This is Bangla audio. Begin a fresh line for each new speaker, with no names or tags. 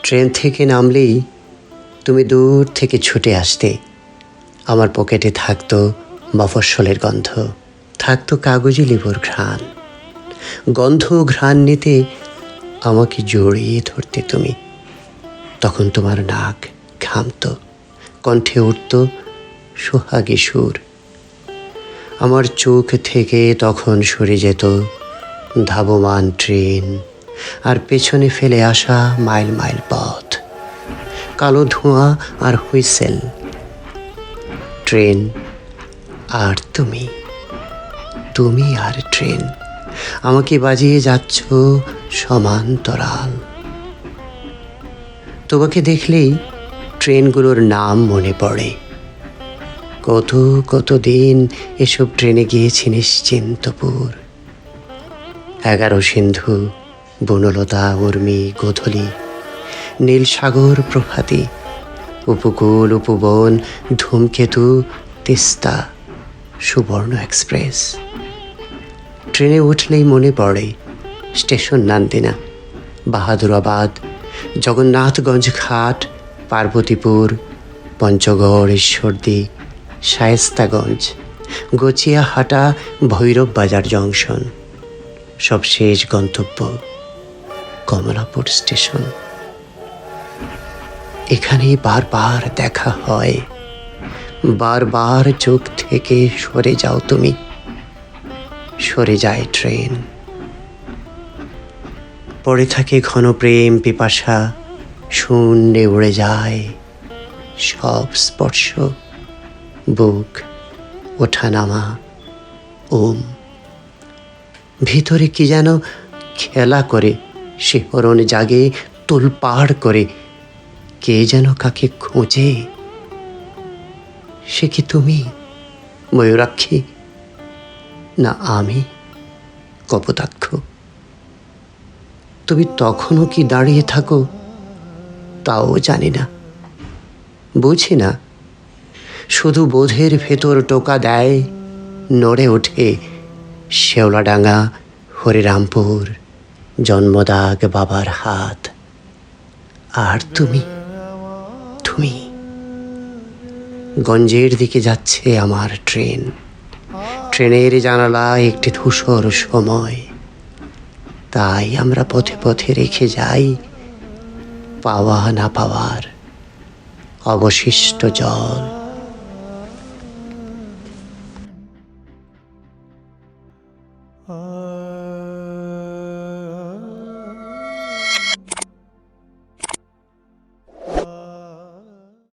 ট্রেন থেকে নামলেই তুমি দূর থেকে ছুটে আসতে। আমার পকেটে থাকতো মফস্বলের গন্ধ, থাকতো কাগজি লেবুর ঘ্রাণ। গন্ধ ঘ্রাণ নিতে আমাকে জড়িয়ে ধরতে তুমি। তখন তোমার নাক ঘামতো, কণ্ঠে উঠত সোহাগী সুর। আমার চোখ থেকে তখন সরে যেত ধাবমান ট্রেন আর পেছনে ফেলে আসা মাইল মাইল পথ, কালো ধোঁয়া আর হুইসেল। ট্রেন আর তুমি, তুমি আর ট্রেন আমাকে বাজিয়ে যাচ্ছ সমান্তরাল। তোমাকে দেখলেই ট্রেনগুলোর নাম মনে পড়ে। কত কত দিন এসব ট্রেনে গিয়েছি নিশ্চিন্তপুর। 11 সিন্ধু, বনলতা, উর্মি, গোধূলি, নীল সাগর, প্রভাতী, উপকূল, উপবন, ধূমকেতু, তিস্তা, সুবর্ণ এক্সপ্রেস। ট্রেনে উঠলেই মনে পড়ে স্টেশন নান্দিনা, বাহাদুরাবাদ, জগন্নাথগঞ্জ ঘাট, পার্বতীপুর, পঞ্চগড়, ঈশ্বরদী, শায়েস্তাগঞ্জ, গচিয়াহাটা, ভৈরব বাজার জংশন। সবশেষ গন্তব্য কমলাপুর স্টেশন। এখানেই বারবার দেখা হয়, বারবার চোখ থেকে সরে যাও তুমি, সরে যায় ট্রেন। পড়ে থাকে ঘন প্রেম পিপাসা, শূন্যে উড়ে যায় সব স্পর্শ, বুক ওঠানামা, ওম। ভিতরে কি যেন খেলা করে, শিহরণ জাগে তোলপাড় করে, কে যেন কাকে খোঁজে। সে কি তুমি ময়ূরাক্ষী, না আমি কপোতাক্ষ? তুমি তখনও কি দাঁড়িয়ে থাকো তাও জানি না, বুঝি না। শুধু বোধের ভেতর টোকা দেয়, নড়ে ওঠে শেওলাডাঙ্গা, হরিরামপুর, জন্মদাগ বাবার হাত। আর তুমি, তুমি গঞ্জের দিকে যাচ্ছে আমার ট্রেন। ট্রেনের জানালায় একটি ধূসর সময়, তাই আমরা পথে পথে রেখে যাই পাওয়া না পাওয়ার অবশিষ্ট জল।
I